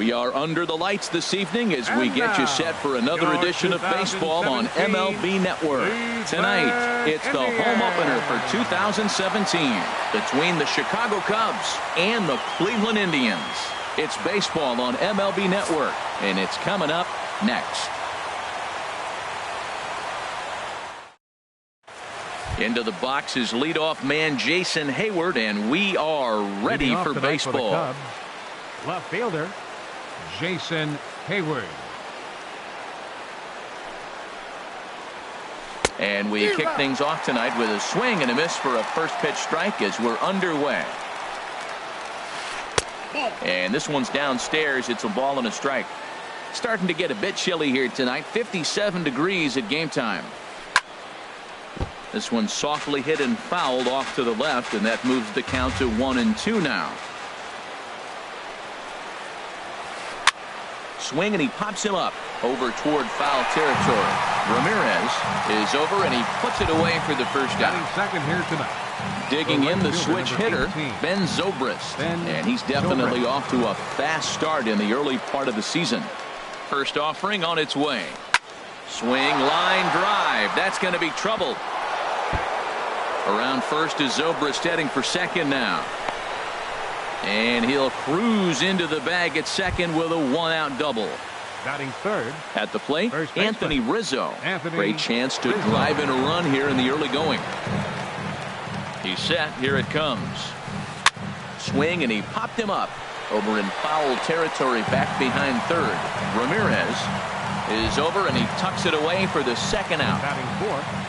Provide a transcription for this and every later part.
We are under the lights this evening as we get you set for another edition of baseball on MLB Network. Tonight, it's the home opener for 2017 between the Chicago Cubs and the Cleveland Indians. It's baseball on MLB Network, and it's coming up next. Into the box is leadoff man Jason Heyward, and we are ready for baseball. Left fielder Jason Heyward. And we kick things off tonight with a swing and a miss for a first pitch strike as we're underway. And this one's downstairs. It's a ball and a strike. Starting to get a bit chilly here tonight. 57 degrees at game time. This one softly hit and fouled off to the left, and that moves the count to 1-2 now. Swing, and he pops him up over toward foul territory. Ramirez is over, and he puts it away for the first out. Second here tonight. Digging in the switch hitter, Ben Zobrist. And he's definitely off to a fast start in the early part of the season. First offering on its way. Swing, line drive. That's going to be trouble. Around first is Zobrist heading for second now. And he'll cruise into the bag at second with a one-out double. Batting third. At the plate, Anthony Rizzo. Great chance to drive in a run here in the early going. He's set. Here it comes. Swing, and he popped him up over in foul territory back behind third. Ramirez is over, and he tucks it away for the second out. Batting fourth.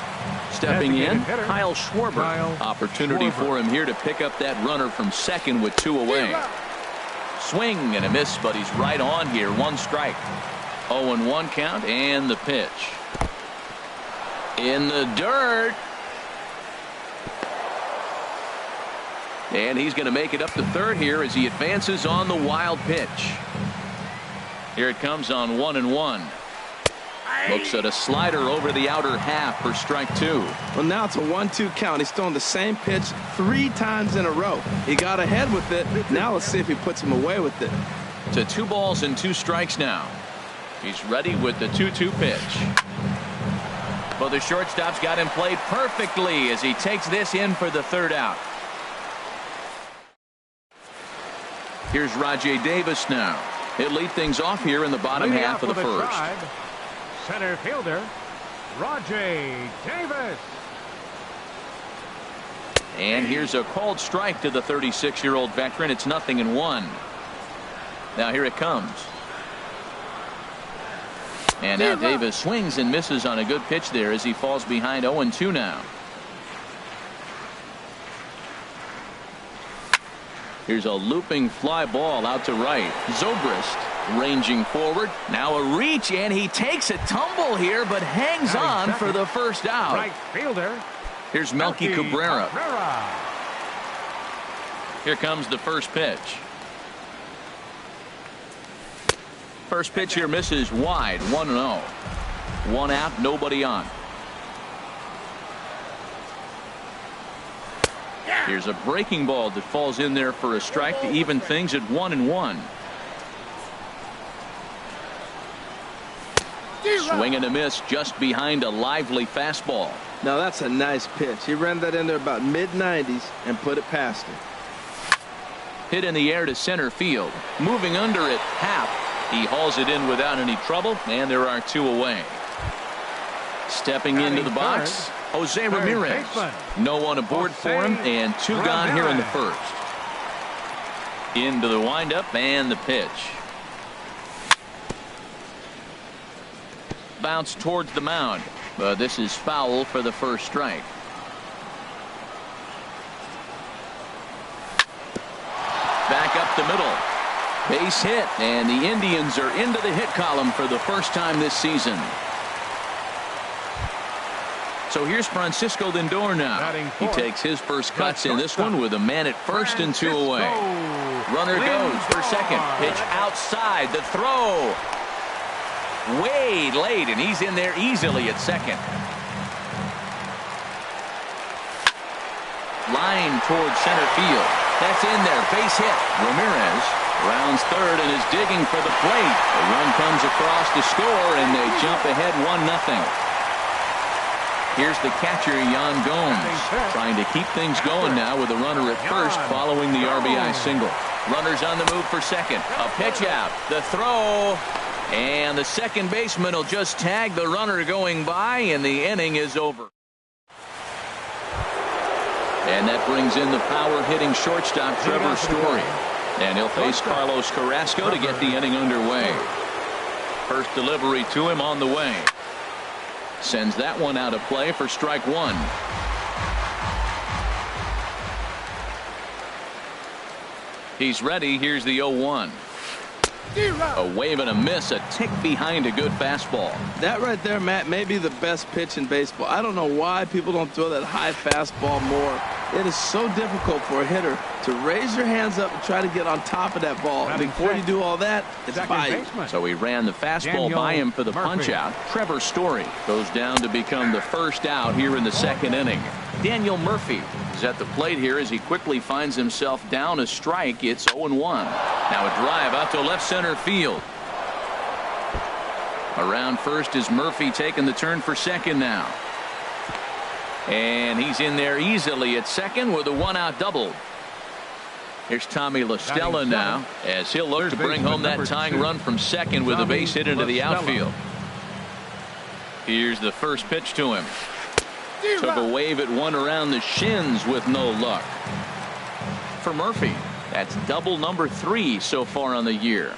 Stepping in, Kyle Schwarber. Opportunity for him here to pick up that runner from second with two away. Swing and a miss, but he's right on here. One strike. 0-1 count, and the pitch. In the dirt. And he's going to make it up to third here as he advances on the wild pitch. Here it comes on 1-1. Looks at a slider over the outer half for strike two. Well, now it's a 1-2 count. He's thrown the same pitch 3 times in a row. He got ahead with it. Now let's see if he puts him away with it. To 2 balls and 2 strikes now. He's ready with the 2-2 pitch. But the shortstop's got him played perfectly as he takes this in for the third out. Here's Rajay Davis now. He'll lead things off here in the bottom half of the first. Center fielder Rajay Davis. And here's a called strike to the 36-year-old veteran. It's 0-1. Now here it comes. And now Davis swings and misses on a good pitch there as he falls behind 0-2 now. Here's a looping fly ball out to right. Zobrist ranging forward. Now a reach, and he takes a tumble here, but hangs on for the first out. Right fielder. Here's Melky Cabrera. Here comes the first pitch. First pitch here misses wide. 1-0. 1 out, nobody on. Here's a breaking ball that falls in there for a strike to even things at 1-1. Swing and a miss just behind a lively fastball. Now that's a nice pitch. He ran that in there about mid-90s and put it past him. Hit in the air to center field. Moving under it half. He hauls it in without any trouble, and there are 2 away. Stepping into the box, Jose Ramirez. No one aboard for him, and 2 gone here in the first. Into the windup and the pitch. Bounce towards the mound, but this is foul for the first strike. Back up the middle. Base hit, and the Indians are into the hit column for the first time this season. So here's Francisco Lindor now. He takes his first cuts in this one with a man at first and 2 away. Runner goes for second. Pitch outside. The throw. Way late, and he's in there easily at second. Line towards center field. That's in there. Base hit. Ramirez Rounds third and is digging for the plate. A run comes across to score, and they jump ahead 1-0. Here's the catcher, Yan Gomes, trying to keep things going now with a runner at first following the RBI single. Runners on the move for second. A pitch out. The throw. And the second baseman will just tag the runner going by, and the inning is over. And that brings in the power-hitting shortstop, Trevor Story. And he'll face Carlos Carrasco to get the inning underway. First delivery to him on the way. Sends that one out of play for strike one. He's ready. Here's the 0-1. A wave and a miss, a tick behind a good fastball. That right there, Matt, may be the best pitch in baseball. I don't know why people don't throw that high fastball more. It is so difficult for a hitter to raise your hands up and try to get on top of that ball. And before you do all that, it's by you. So he ran the fastball by him for the punch out. Trevor Story goes down to become the first out here in the second inning. Daniel Murphy is at the plate here as he quickly finds himself down a strike. It's 0-1. Now a drive out to left center field. Around first is Murphy taking the turn for second now. And he's in there easily at second with a one-out double. Here's Tommy La Stella now as he'll look to bring home that tying run from second with a base hit into the outfield. Here's the first pitch to him. Took a wave at one around the shins with no luck. For Murphy, that's double number 3 so far on the year.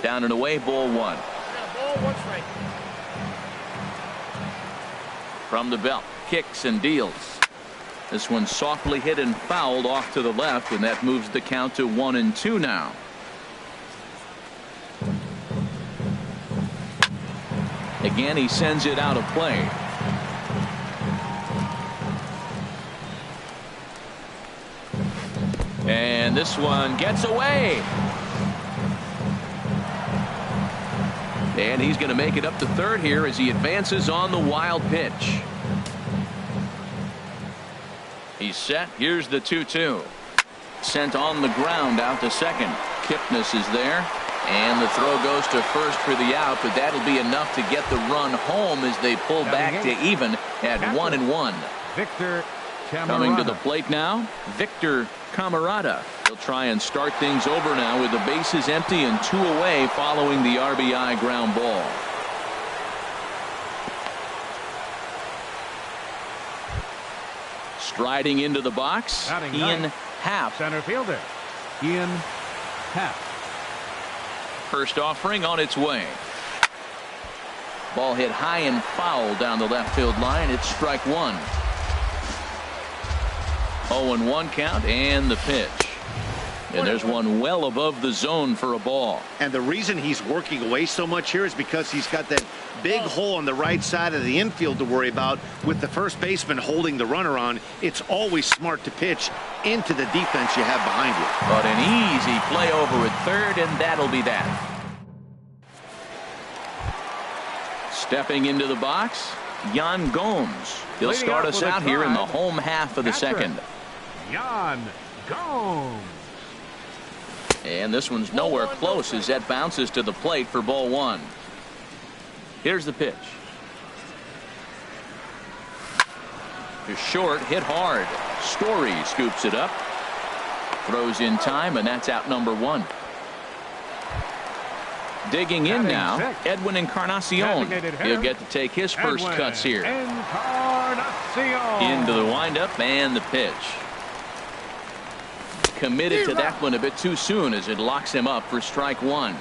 Down and away, ball one. From the belt, kicks and deals. This one softly hit and fouled off to the left, and that moves the count to 1-2 now. Again, he sends it out of play. And this one gets away. And he's going to make it up to third here as he advances on the wild pitch. He's set. Here's the 2-2. Sent on the ground out to second. Kipnis is there. And the throw goes to first for the out, but that'll be enough to get the run home as they pull back to even at 1-1. Victor Camarada. Coming to the plate now, Victor Camarada. He'll try and start things over now with the bases empty and 2 away following the RBI ground ball. Striding into the box, Ian Happ. Center fielder, Ian Happ. First offering on its way. Ball hit high and foul down the left field line. It's strike one. 0-1 count and the pitch. And there's one well above the zone for a ball. And the reason he's working away so much here is because he's got that big hole on the right side of the infield to worry about. With the first baseman holding the runner on, it's always smart to pitch into the defense you have behind you. But an easy play over at third, and that'll be that. Stepping into the box, Yan Gomes. He'll start us out here in the home half of the second. Yan Gomes. And this one's nowhere close as that bounces to the plate for ball one. Here's the pitch. To short, hit hard. Story scoops it up. Throws in time, and that's out number 1. Digging in now, Edwin Encarnacion. He'll get to take his first cuts here. Into the windup and the pitch. Committed to that one a bit too soon as it locks him up for strike one.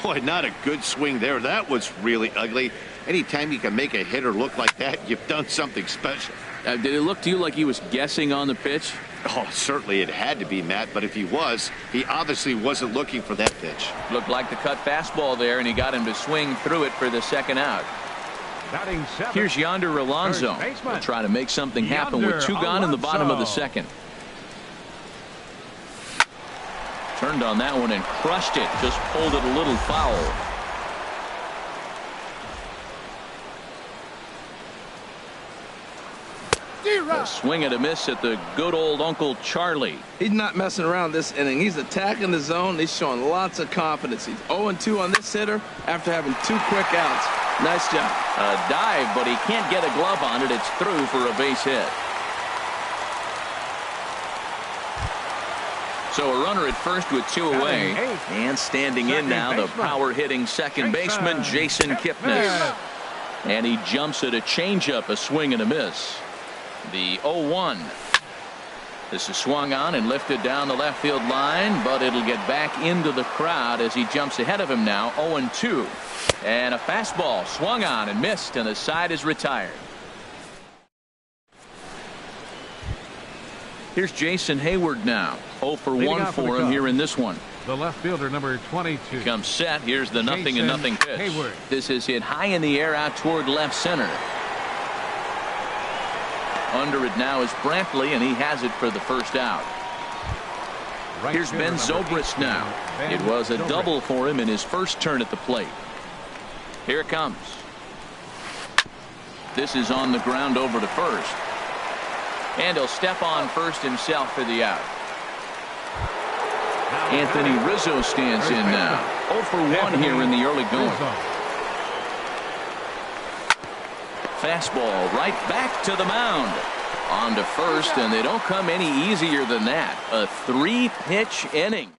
Boy, not a good swing there. That was really ugly. Anytime you can make a hitter look like that, you've done something special. Did it look to you like he was guessing on the pitch? Oh, certainly it had to be, Matt, but if he was, he obviously wasn't looking for that pitch. Looked like the cut fastball there, and he got him to swing through it for the second out. Here's Yonder Alonso. He'll try to make something happen with 2 gone in the bottom of the second. Turned on that one and crushed it. Just pulled it a little foul. A swing and a miss at the good old Uncle Charlie. He's not messing around this inning. He's attacking the zone. He's showing lots of confidence. He's 0-2 on this hitter after having 2 quick outs. Nice job. A dive, but he can't get a glove on it. It's through for a base hit. So a runner at first with 2 away. And standing in now, the power-hitting second baseman, Jason Kipnis. And he jumps at a changeup, a swing and a miss. The 0-1. This is swung on and lifted down the left field line, but it'll get back into the crowd as he jumps ahead of him now, 0-2. And a fastball swung on and missed, and the side is retired. Here's Jason Hayward now. 0 for 1 for him here in this one. The left fielder, number 22. Comes set. Here's the 0-0 pitch. Hayward. This is hit high in the air out toward left center. Under it now is Brantley, and he has it for the first out. Here's Ben Zobrist now. It was a double for him in his first turn at the plate. Here it comes. This is on the ground over to first. And he'll step on first himself for the out. Anthony Rizzo stands in now. 0 for 1 here in the early going. Fastball right back to the mound. On to first, and they don't come any easier than that. A 3-pitch inning.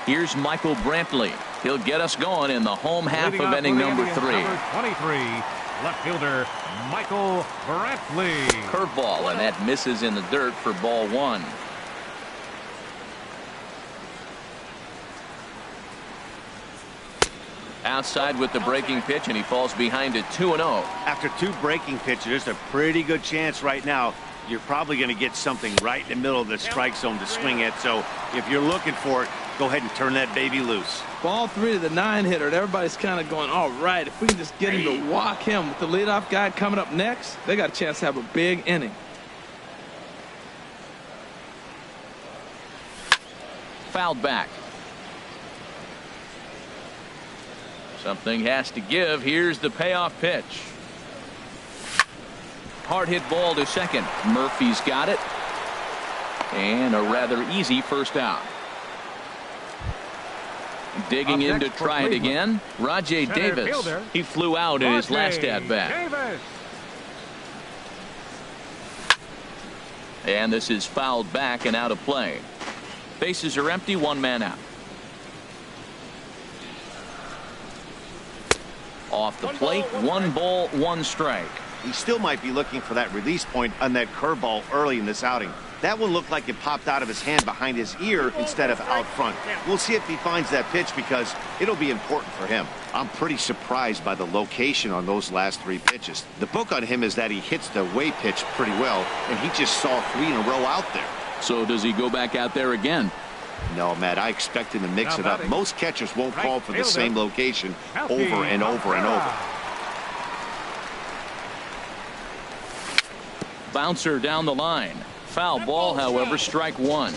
Here's Michael Brantley. He'll get us going in the home half of inning number 3. Number 23, left fielder Michael Brantley. Curveball, and that misses in the dirt for ball 1. Outside with the breaking pitch, and he falls behind it 2-0. After 2 breaking pitches, there's a pretty good chance right now you're probably going to get something right in the middle of the strike zone to swing at. So if you're looking for it, go ahead and turn that baby loose. Ball 3 to the 9-hitter, and everybody's kind of going, all right, if we can just get him to walk him with the leadoff guy coming up next, they got a chance to have a big inning. Fouled back. Something has to give. Here's the payoff pitch. Hard hit ball to second. Murphy's got it. And a rather easy first out. Digging in to try it again. Rajay Davis. He flew out in his last at bat. And this is fouled back and out of play. Bases are empty, 1 man out. Off the plate, 1 ball, 1 strike. He still might be looking for that release point on that curveball early in this outing. That one looked like it popped out of his hand behind his ear instead of out front. We'll see if he finds that pitch because it'll be important for him. I'm pretty surprised by the location on those last 3 pitches. The book on him is that he hits the away pitch pretty well, and he just saw 3 in a row out there. So does he go back out there again? No, Matt, I expect him to mix it up. Most catchers won't call for the same location over and over and over. Bouncer down the line. Foul ball, however, strike 1.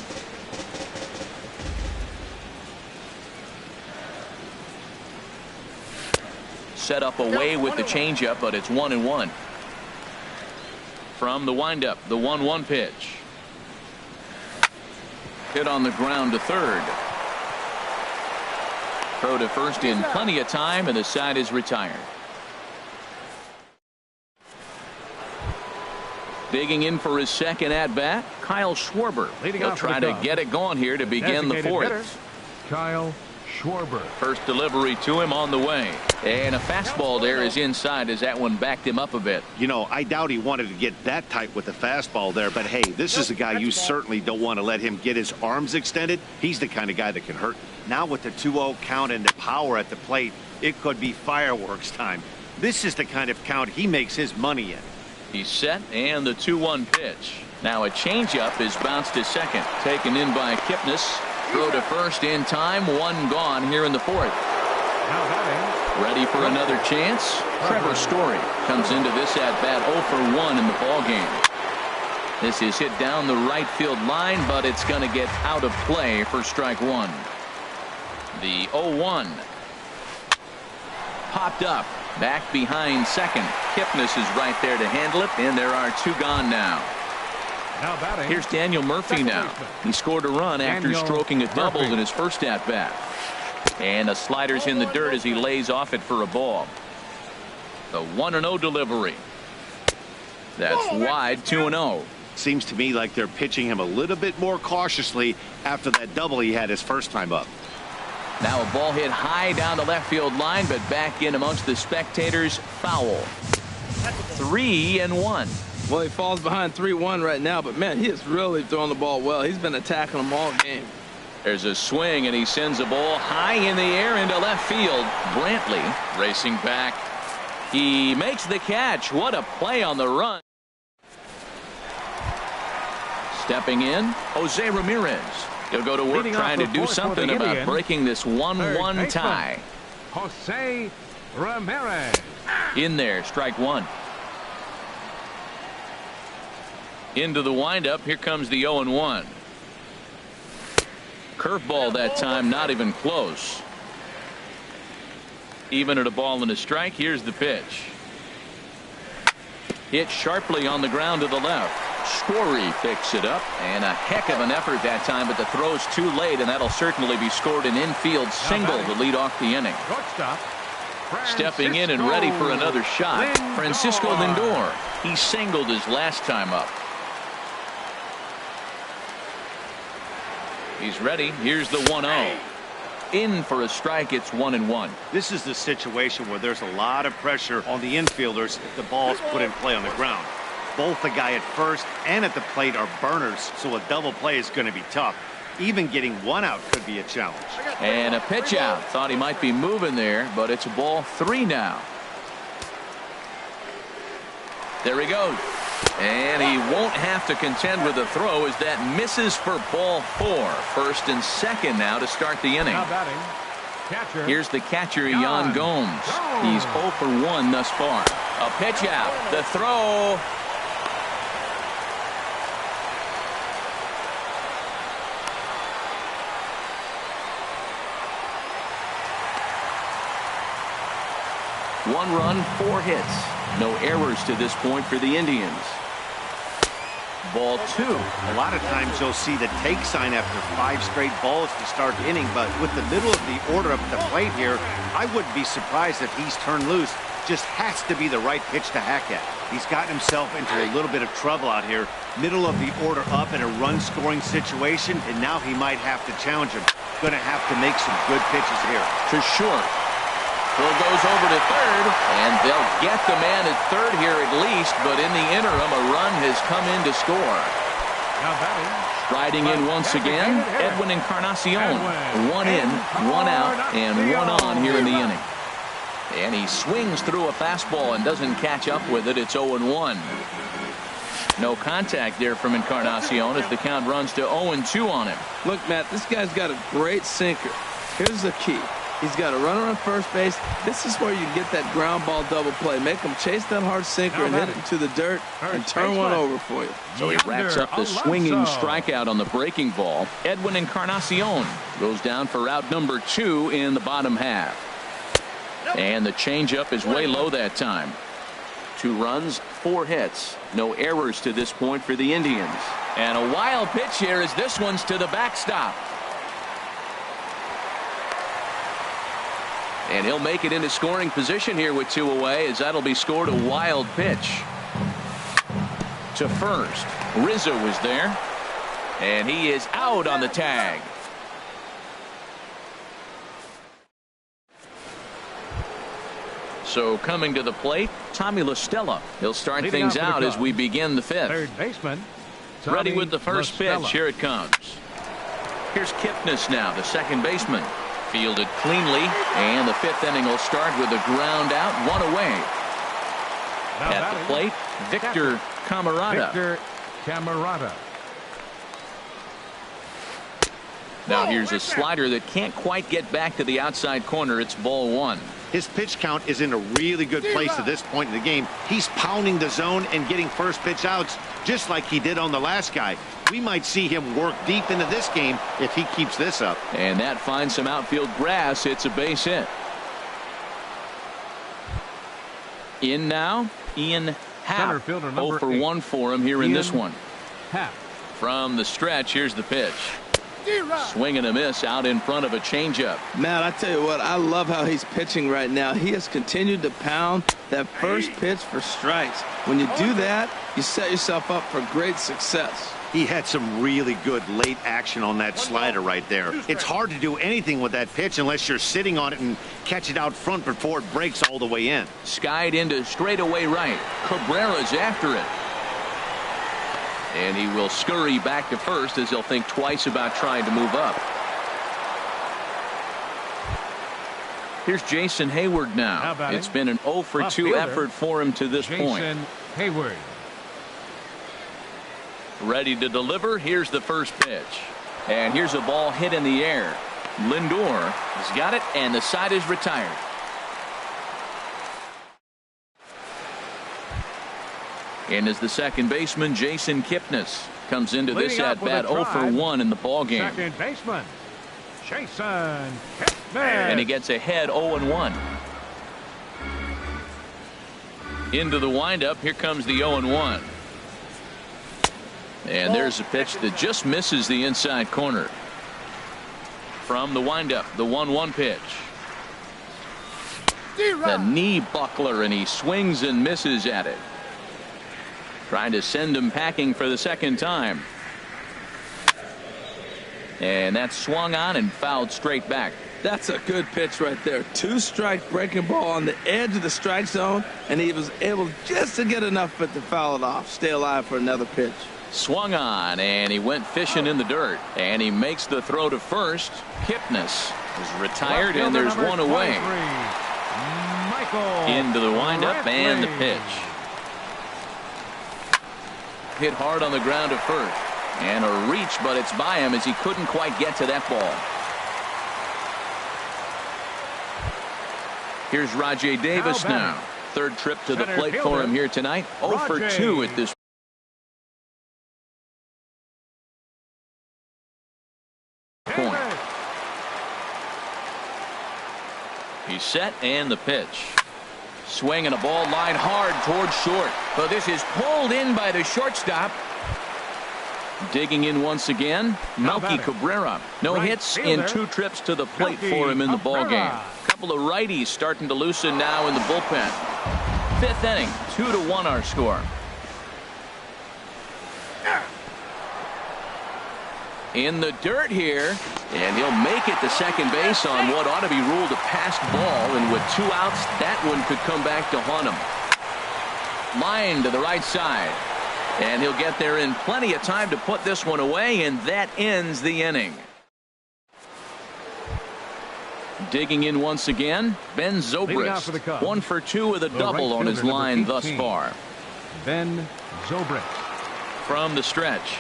Set up away with the changeup, but it's 1-1. From the windup, the 1-1 pitch. Hit on the ground to third. Throw to first in plenty of time, and the side is retired. Digging in for his second at-bat, Kyle Schwarber. He'll try to get it going here to begin the 4th. Kyle Schwarber. First delivery to him on the way. And a fastball there is inside as that one backed him up a bit. You know, I doubt he wanted to get that tight with the fastball there, but hey, this is a guy you certainly don't want to let him get his arms extended. He's the kind of guy that can hurt. Now with the 2-0 count and the power at the plate, it could be fireworks time. This is the kind of count he makes his money in. He's set, and the 2-1 pitch. Now a changeup is bounced to second. Taken in by Kipnis. Throw to first in time. 1 gone here in the 4th. Ready for another chance. Trevor Story comes into this at-bat 0 for 1 in the ballgame. This is hit down the right field line, but it's going to get out of play for strike 1. The 0-1. Popped up. Back behind second. Kipnis is right there to handle it, and there are 2 gone now. Now batting. Here's Daniel Murphy now. He scored a run after stroking a double in his first at-bat. And the slider's in the dirt as he lays off it for a ball. The 1-0 delivery. That's wide, 2-0. Seems to me like they're pitching him a little bit more cautiously after that double he had his first time up. Now a ball hit high down the left field line, but back in amongst the spectators. Foul. 3-1. Well, he falls behind 3-1 right now, but man, he is really throwing the ball well. He's been attacking them all game. There's a swing, and he sends a ball high in the air into left field. Brantley racing back. He makes the catch. What a play on the run. Stepping in, Jose Ramirez. He'll go to work trying to do something about breaking this 1-1 tie. Jose Ramirez. In there, strike 1. Into the windup. Here comes the 0-1. Curveball that time, not even close. Even at a ball and a strike. Here's the pitch. Hit sharply on the ground to the left. Story picks it up, and a heck of an effort that time, but the throw's too late, and that'll certainly be scored an infield single to lead off the inning. Stepping in and ready for another shot, Francisco Lindor. He singled his last time up. He's ready. Here's the 1-0. In for a strike. It's 1-1. This is the situation where there's a lot of pressure on the infielders if the ball's put in play on the ground. Both the guy at first and at the plate are burners, so a double play is going to be tough. Even getting 1 out could be a challenge. And a pitch out. Thought he might be moving there, but it's ball 3 now. There he goes. And he won't have to contend with a throw as that misses for ball 4. First and second now to start the inning. Here's the catcher, Yan Gomes. He's 0 for 1 thus far. A pitch out. The throw. One run, 4 hits. No errors to this point for the Indians. Ball 2. A lot of times you'll see the take sign after 5 straight balls to start the inning, but with the middle of the order up at the plate here, I wouldn't be surprised if he's turned loose. Just has to be the right pitch to hack at. He's gotten himself into a little bit of trouble out here. Middle of the order up in a run-scoring situation, and now he might have to challenge him. Going to have to make some good pitches here. To short. Throw goes over to third, and they'll get the man at third here at least, but in the interim, a run has come in to score. Striding in once again, Edwin Encarnacion. 1 in, 1 out, and 1 on here in the inning. And he swings through a fastball and doesn't catch up with it. It's 0-1. No contact there from Encarnacion as the count runs to 0-2 on him. Look, Matt, this guy's got a great sinker. Here's the key. He's got a runner on first base. This is where you get that ground ball double play. Make him chase that hard sinker and hit it into the dirt and turn one over for you. So he racks up the swinging strikeout on the breaking ball. Edwin Encarnacion goes down for out number 2 in the bottom half. And the changeup is way low that time. 2 runs, 4 hits. No errors to this point for the Indians. And a wild pitch here as this one's to the backstop. And he'll make it into scoring position here with 2 away as that'll be scored. A wild pitch to first. Rizzo is there. And he is out on the tag. So coming to the plate, Tommy La Stella. He'll start things out as we begin the 5th. Third baseman. Ready with the first pitch. Here it comes. Here's Kipnis now, the second baseman. Fielded cleanly, and the 5th inning will start with a ground out, 1 away. At the plate, Victor Camarada. Now here's a slider that can't quite get back to the outside corner. It's ball 1. His pitch count is in a really good place at this point in the game. He's pounding the zone and getting first pitch outs just like he did on the last guy. We might see him work deep into this game if he keeps this up. And that finds some outfield grass. It's a base hit. In now, Ian Happ. Center fielder number 0 for 1 for him here in this Ian one. Happ. From the stretch, here's the pitch. Swing and a miss out in front of a changeup. Man, I tell you what, I love how he's pitching right now. He has continued to pound that first pitch for strikes. When you do that, you set yourself up for great success. He had some really good late action on that slider right there. It's hard to do anything with that pitch unless you're sitting on it and catch it out front before it breaks all the way in. Skied into straightaway right. Cabrera's after it. And he will scurry back to first as he'll think twice about trying to move up. Here's Jason Hayward now. It's been an 0 for 2 effort for him to this point. Jason Hayward. Ready to deliver. Here's the first pitch. And here's a ball hit in the air. Lindor has got it, and the side is retired. And as the second baseman, Jason Kipnis comes into this at-bat 0 for 1 in the ballgame. Second baseman, Jason Kipnis. And he gets ahead 0-1. Into the windup. Here comes the 0-1. And there's a pitch that just misses the inside corner. From the windup, the 1-1 pitch. The knee buckler, and he swings and misses at it. Trying to send him packing for the second time. And that's swung on and fouled straight back. That's a good pitch right there. 2-strike breaking ball on the edge of the strike zone, and he was able just to get enough of it to foul it off. Stay alive for another pitch. Swung on, and he went fishing in the dirt. And he makes the throw to first. Kipnis is retired, and there's one away. Into the windup and the pitch. Hit hard on the ground to first. And a reach, but it's by him as he couldn't quite get to that ball. Here's Rajai Davis now. Third trip to the plate for him here tonight. 0 for 2 at this point. He's set, and the pitch. Swing and a ball line hard towards short. But this is pulled in by the shortstop. Digging in once again, Melky Cabrera. No hits in 2 trips to the plate for him in the ballgame. Couple of righties starting to loosen now in the bullpen. 5th inning, 2-1 our score. In the dirt here, and he'll make it to second base on what ought to be ruled a passed ball, and with 2 outs, that one could come back to haunt him. Line to the right side, and he'll get there in plenty of time to put this one away, and that ends the inning. Digging in once again, Ben Zobrist. 1 for 2 with a double on his line thus far. Ben Zobrist. From the stretch.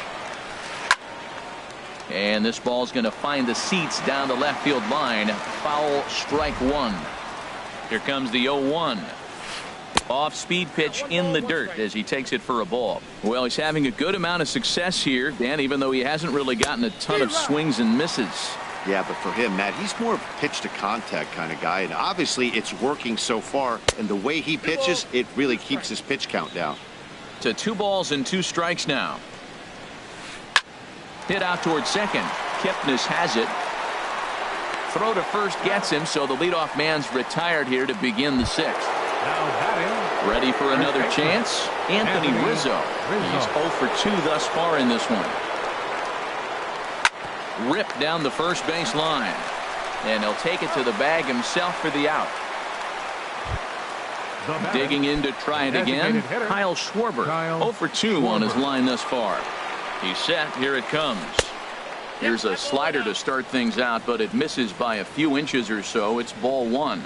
And this ball's going to find the seats down the left field line. Foul, strike 1. Here comes the 0-1. Off speed pitch in the dirt as he takes it for a ball. Well, he's having a good amount of success here, Dan, even though he hasn't really gotten a ton of swings and misses. Yeah, but for him, Matt, he's more of a pitch to contact kind of guy, and obviously it's working so far, and the way he pitches, it really keeps his pitch count down. To 2 balls and 2 strikes now. Hit out towards second. Kipnis has it. Throw to first gets him, so the leadoff man's retired here to begin the 6th. Now batting. Ready for another chance? Anthony Rizzo. He's 0 for 2 thus far in this one. Ripped down the first base line. And he'll take it to the bag himself for the out. Digging in to try it again, Kyle Schwarber. 0 for 2 on his line thus far. He's set. Here it comes. Here's a slider to start things out, but it misses by a few inches or so. It's ball 1.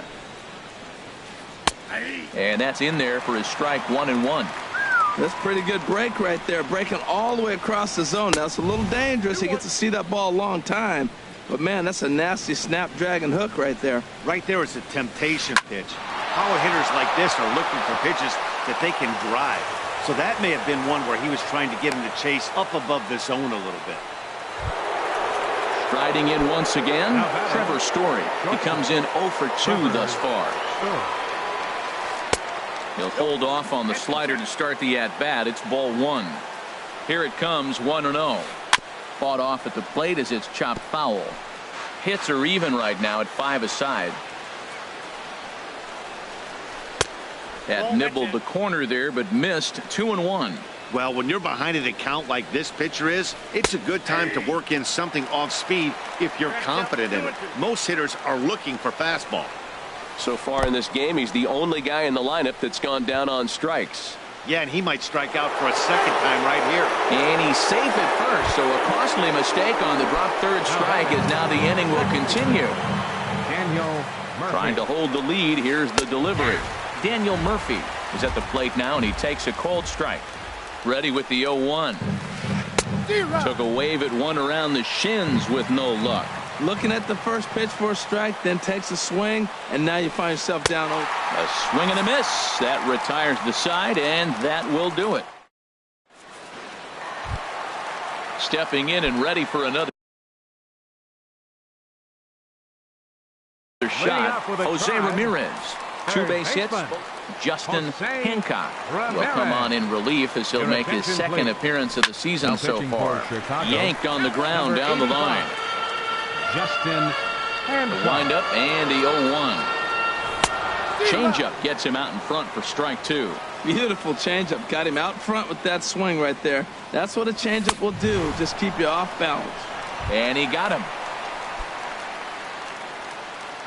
And that's in there for his strike 1-1. That's a pretty good break right there, breaking all the way across the zone. Now, it's a little dangerous. He gets to see that ball a long time. But, man, that's a nasty snapdragon hook right there. Right there is a temptation pitch. Power hitters like this are looking for pitches that they can drive. So that may have been one where he was trying to get him to chase up above the zone a little bit. Striding in once again, Trevor Story. He comes in 0 for 2 thus far. He'll hold off on the slider to start the at-bat. It's ball one. Here it comes, 1-0. Fought off at the plate as it's chopped foul. Hits are even right now at 5 aside. That nibbled the corner there, but missed. 2-1. Well, when you're behind an account like this pitcher is, it's a good time to work in something off speed if you're confident in it. Most hitters are looking for fastball. So far in this game, he's the only guy in the lineup that's gone down on strikes. Yeah, and he might strike out for a second time right here. And he's safe at first, so a costly mistake on the drop third strike as now the inning will continue. Daniel Murphy. Trying to hold the lead. Here's the delivery. Daniel Murphy is at the plate now, and he takes a cold strike. Ready with the 0-1. Took a wave at one around the shins with no luck. Looking at the first pitch for a strike, then takes a swing, and now you find yourself down. A swing and a miss. That retires the side, and that will do it. Stepping in and ready for another shot, Jose Ramirez. 2 base hits. Justin Hancock will come on in relief as he'll make his second appearance of the season so far. Yanked on the ground down the line. Justin Hancock. Wind up and the 0-1. Changeup gets him out in front for strike 2. Beautiful changeup. Got him out front with that swing right there. That's what a changeup will do. Just keep you off balance. And he got him.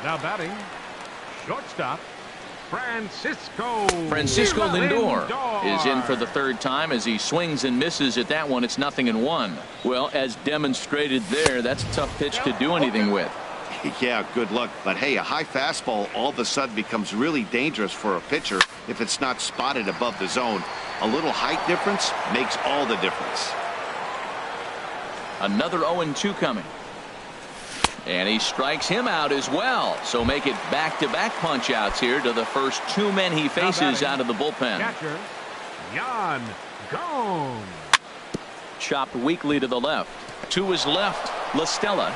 Now batting, shortstop, Francisco Lindor is in for the third time as he swings and misses at that one. It's 0-1. Well, as demonstrated there, that's a tough pitch to do anything with. Yeah, good luck. But hey, a high fastball all of a sudden becomes really dangerous for a pitcher if it's not spotted above the zone. A little height difference makes all the difference. Another 0-2 coming. And he strikes him out as well. So make it back-to-back punch-outs here to the first 2 men he faces out of the bullpen. Catcher, Yan Gomes. Chopped weakly to the left. To his left, La Stella.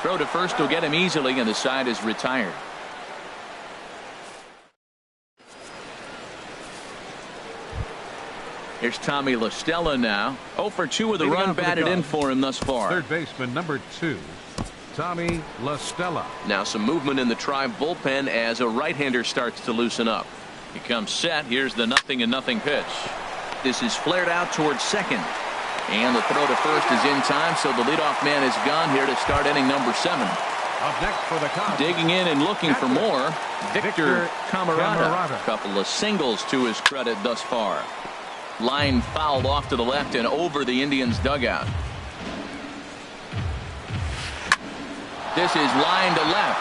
Throw to first will get him easily, and the side is retired. Here's Tommy La Stella now. 0 for 2 with a run batted in for him thus far. Third baseman number 2. Tommy La Stella. Now some movement in the Tribe bullpen as a right-hander starts to loosen up. He comes set. Here's the 0-0 pitch. This is flared out towards second. And the throw to first is in time, so the leadoff man is gone here to start inning number 7. Up next for the Cubs. Digging in and looking for more, Victor Camarada. A couple of singles to his credit thus far. Line fouled off to the left and over the Indians' dugout. This is line to left.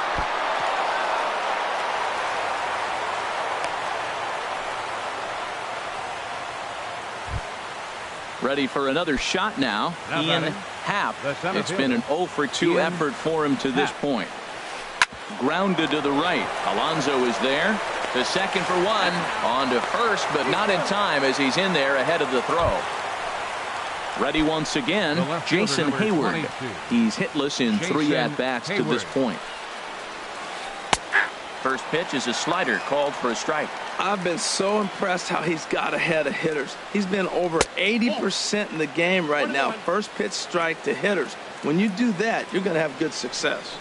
Ready for another shot now. Ian Happ. It's been an 0 for 2 effort for him to this point. Grounded to the right. Alonso is there. To second for 1. On to first, but not in time as he's in there ahead of the throw. Ready once again, Jason Hayward. He's hitless in 3 at-bats to this point. First pitch is a slider called for a strike. I've been so impressed how he's got ahead of hitters. He's been over 80% in the game right now. First pitch strike to hitters. When you do that, you're going to have good success.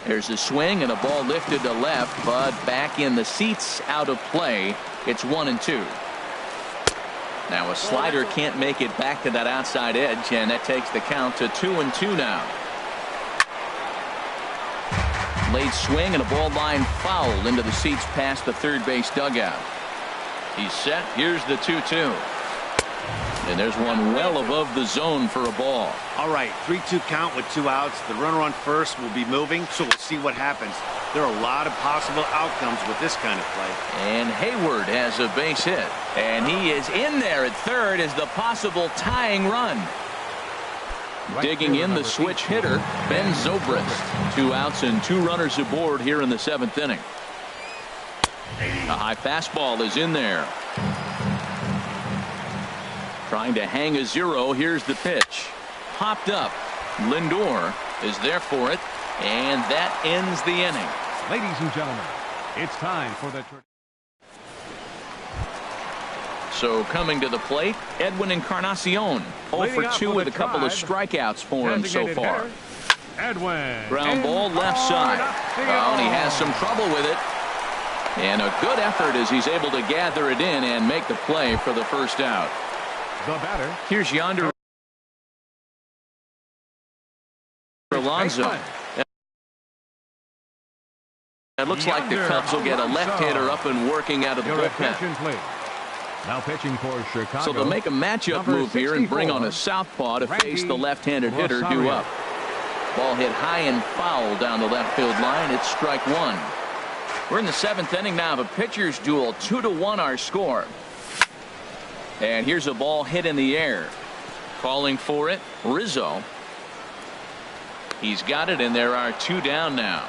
There's a swing and a ball lifted to left, but back in the seats, out of play. It's 1-2. Now a slider can't make it back to that outside edge, and that takes the count to 2-2 now. Late swing and a ball line fouled into the seats past the third base dugout. He's set. Here's the 2-2. And there's one well above the zone for a ball. All right, 3-2 count with 2 outs. The runner on first will be moving, so we'll see what happens. There are a lot of possible outcomes with this kind of play. And Hayward has a base hit. And he is in there at third as the possible tying run. Digging in the switch hitter, Ben Zobrist. 2 outs and 2 runners aboard here in the 7th inning. A high fastball is in there. Trying to hang a 0. Here's the pitch. Popped up. Lindor is there for it. And that ends the inning. Ladies and gentlemen, It's time for the... So coming to the plate, Edwin Encarnacion. 0 for 2 with a couple of strikeouts for him so far. Edwin. Ground ball left side. Oh, and he has some trouble with it. And a good effort as he's able to gather it in and make the play for the first out. The batter. Here's Yonder Alonso. It looks like the Cubs will get a left-hander up and working out of the bullpen. Now pitching for Chicago. So they'll make a matchup move here and bring on a southpaw to face the left-handed hitter due up. Ball hit high and foul down the left field line. It's strike one. We're in the 7th inning now of a pitcher's duel. 2-1 our score. And here's a ball hit in the air. Calling for it, Rizzo. He's got it, and there are 2 down now.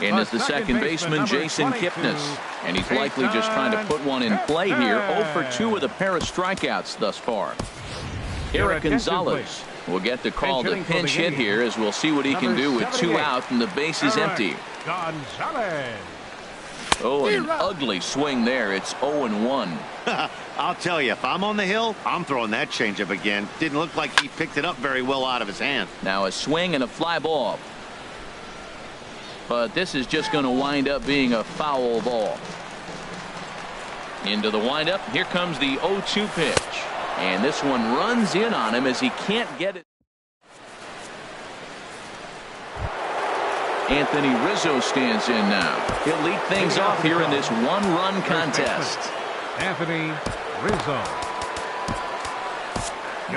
In is the second baseman, Jason Kipnis. And he's likely just trying to put one in play here. 0 for 2 with a pair of strikeouts thus far. Eric Gonzalez will get the call to pinch hit here, as we'll see what he can do with 2 out and the base is empty. Gonzalez. Oh, an ugly swing there. It's 0-1. I'll tell you, if I'm on the hill, I'm throwing that changeup again. Didn't look like he picked it up very well out of his hand. Now a swing and a fly ball. But this is just going to wind up being a foul ball. Into the windup. Here comes the 0-2 pitch. And this one runs in on him as he can't get it. Anthony Rizzo stands in now. He'll lead things off here in this 1-run contest. Anthony Rizzo.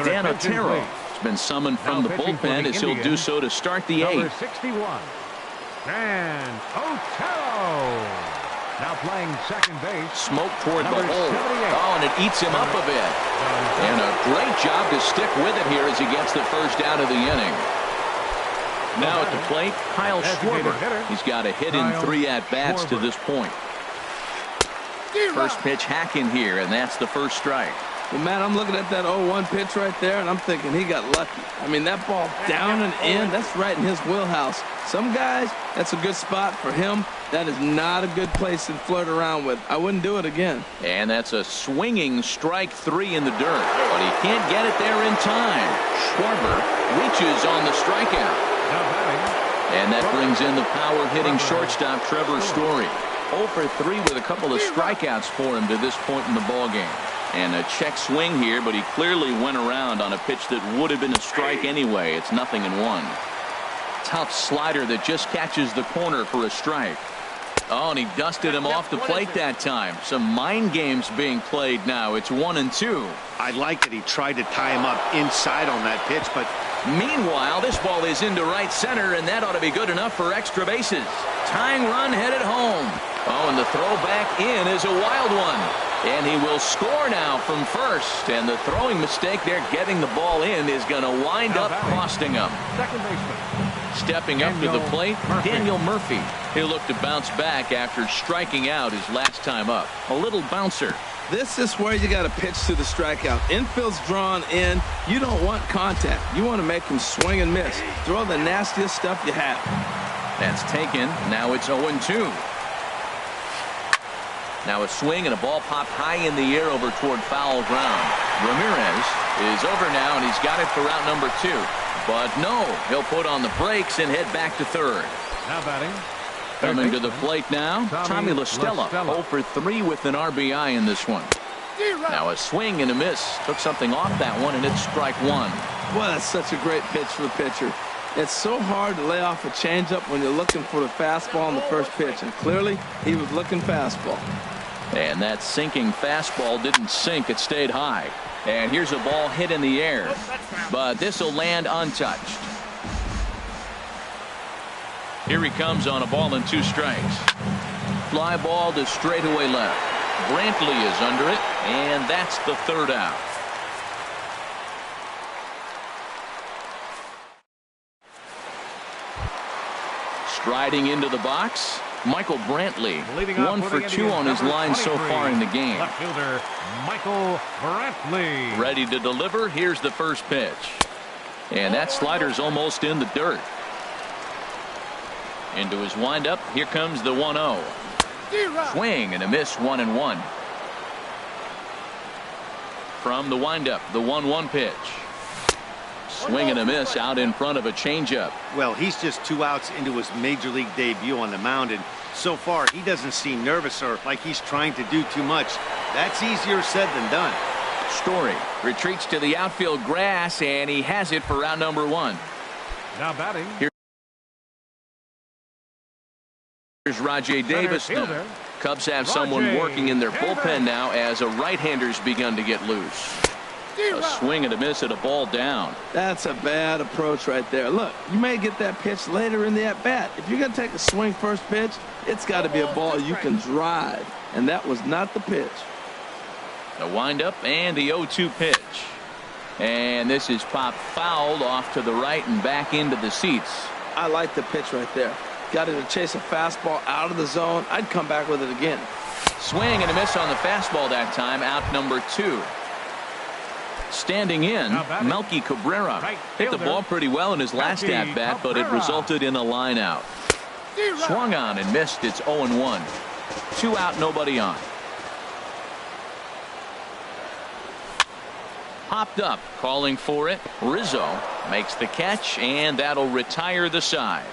Dan Otero has been summoned from the bullpen as he'll do so to start the 8th. Number 61. Dan Otero. Now playing second base. Smoke toward the Number hole. 78. Oh, and it eats him up a bit. And a great job to stick with it here as he gets the first out of the inning. Now at the plate, Kyle Schwarber. He's got a hit in 3 at-bats to this point. First pitch hack in here, and that's the first strike. Well, Matt, I'm looking at that 0-1 pitch right there, and I'm thinking he got lucky. I mean, that ball down and in, that's right in his wheelhouse. Some guys, that's a good spot. For him, that is not a good place to flirt around with. I wouldn't do it again. And that's a swinging strike 3 in the dirt. But he can't get it there in time. Schwarber reaches on the strikeout. And that brings in the power-hitting shortstop Trevor Story. 0 for 3 with a couple of strikeouts for him to this point in the ballgame. And a check swing here, but he clearly went around on a pitch that would have been a strike anyway. It's 0-1. Tough slider that just catches the corner for a strike. Oh, and he dusted him off the plate that time. Some mind games being played now. It's 1-2. I like that he tried to tie him up inside on that pitch, but meanwhile, this ball is into right center, and that ought to be good enough for extra bases. Tying run headed home. Oh, and the throw back in is a wild one. And he will score now from first. And the throwing mistake there, getting the ball in, is going to wind up costing him. Second baseman. Stepping up to the plate, Daniel Murphy. He'll look to bounce back after striking out his last time up. A little bouncer. This is where you got to pitch to the strikeout. Infield's drawn in. You don't want contact. You want to make him swing and miss. Throw the nastiest stuff you have. That's taken. Now it's 0-2. Now a swing and a ball popped high in the air over toward foul ground. Ramirez is over now, and he's got it for route number 2. But no, he'll put on the brakes and head back to third. Now batting. Coming to the plate now, Tommy La Stella. 0 for 3 with an RBI in this one. Now a swing and a miss. Took something off that one, and it's strike 1. Well, that's such a great pitch for the pitcher. It's so hard to lay off a changeup when you're looking for the fastball on the first pitch, and clearly he was looking fastball. And that sinking fastball didn't sink, it stayed high. And here's a ball hit in the air, but this will land untouched. Here he comes on a ball and 2 strikes. Fly ball to straightaway left. Brantley is under it, and that's the third out. Striding into the box, Michael Brantley. 1 for 2 on his line so far in the game. Left fielder Michael Brantley. Ready to deliver. Here's the first pitch. And that slider's almost in the dirt. Into his windup. Here comes the 1-0. Swing and a miss, 1-1. From the windup, the 1-1 pitch. Swing and a miss out in front of a changeup. Well, he's just 2 outs into his major league debut on the mound, and so far he doesn't seem nervous or like he's trying to do too much. That's easier said than done. Story retreats to the outfield grass, and he has it for round number 1. Now batting. Here's Rajay Davis now. Cubs have someone working in their bullpen now as a right-hander's begun to get loose. A swing and a miss at a ball down. That's a bad approach right there. Look, you may get that pitch later in the at-bat. If you're going to take a swing first pitch, it's got to be a ball you can drive, and that was not the pitch. The windup and the 0-2 pitch. And this is popped fouled off to the right and back into the seats. I like the pitch right there. Got it to chase a fastball out of the zone. I'd come back with it again. Swing and a miss on the fastball that time. Out number 2. Standing in, Melky Cabrera hit the ball pretty well in his last at-bat, but it resulted in a line out. Swung on and missed. It's 0-1. 2 out, nobody on. Popped up, calling for it. Rizzo makes the catch, and that'll retire the side.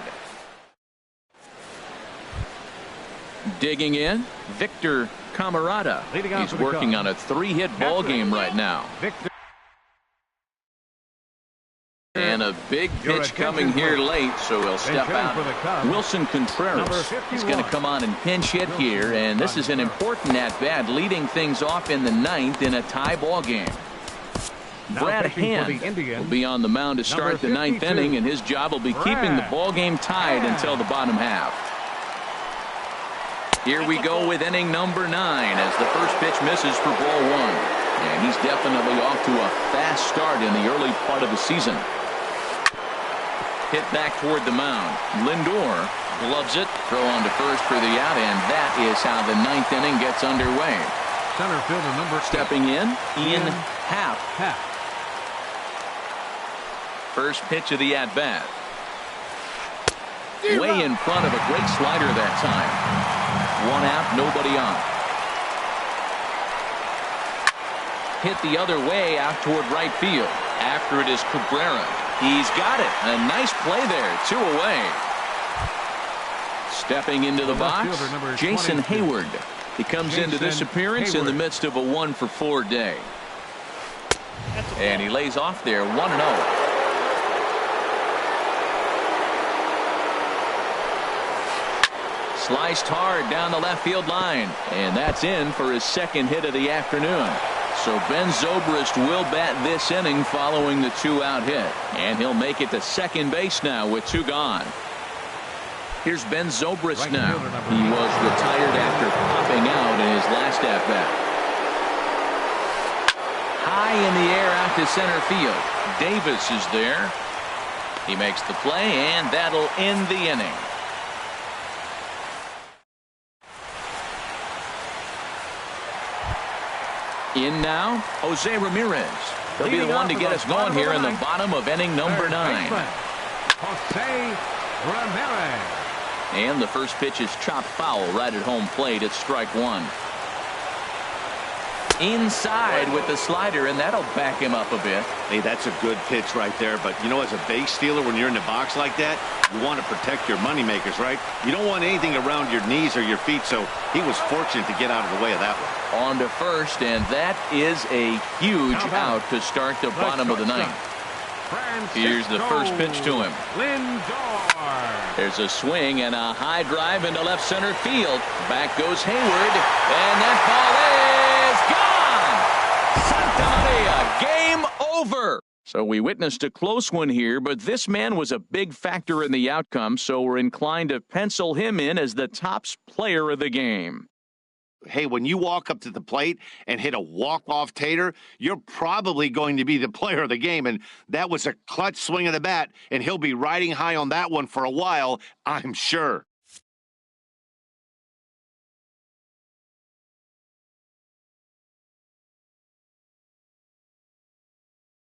Digging in, Victor Camarada. He's working on a 3-hit ball game right now. And a big pitch coming here late, so he'll step out. Wilson Contreras is going to come on and pinch hit here, and this is an important at-bat, leading things off in the 9th in a tie ball game. Brad Hand will be on the mound to start the 9th inning, and his job will be keeping the ball game tied until the bottom half. Here we go with inning number 9 as the first pitch misses for ball 1. And he's definitely off to a fast start in the early part of the season. Hit back toward the mound. Lindor gloves it, throw on to first for the out, and that is how the 9th inning gets underway. Center fielder number Stepping in, Ian Happ. First pitch of the at-bat. Way in front of a great slider that time. 1 out, nobody on. Hit the other way out toward right field. After it is Cabrera. He's got it. A nice play there. 2 away. Stepping into the box, Jason Hayward. He comes into this appearance in the midst of a 1-for-4 day. And he lays off there 1-0. Sliced hard down the left field line, and that's in for his 2nd hit of the afternoon. So Ben Zobrist will bat this inning following the 2-out hit, and he'll make it to second base now with 2 gone. Here's Ben Zobrist now. He was retired after popping out in his last at-bat. High in the air out to center field. Davis is there. He makes the play, and that'll end the inning. In now, Jose Ramirez. He'll be the one to get us going here in the bottom of inning number 9. Jose Ramirez. And the first pitch is chopped foul right at home plate. It's strike 1. Inside with the slider, and that'll back him up a bit. Hey, that's a good pitch right there. But, you know, as a base stealer, when you're in the box like that, you want to protect your moneymakers, right? You don't want anything around your knees or your feet, so he was fortunate to get out of the way of that one. On to first, and that is a huge out to start the bottom of the 9th. Here's the first pitch to him. Lindor. There's a swing and a high drive into left center field. Back goes Hayward, and that ball is gone. Santa Maria, game over. So we witnessed a close one here, but this man was a big factor in the outcome, so we're inclined to pencil him in as the top player of the game. Hey, when you walk up to the plate and hit a walk-off tater, you're probably going to be the player of the game, and that was a clutch swing of the bat, and he'll be riding high on that one for a while, I'm sure.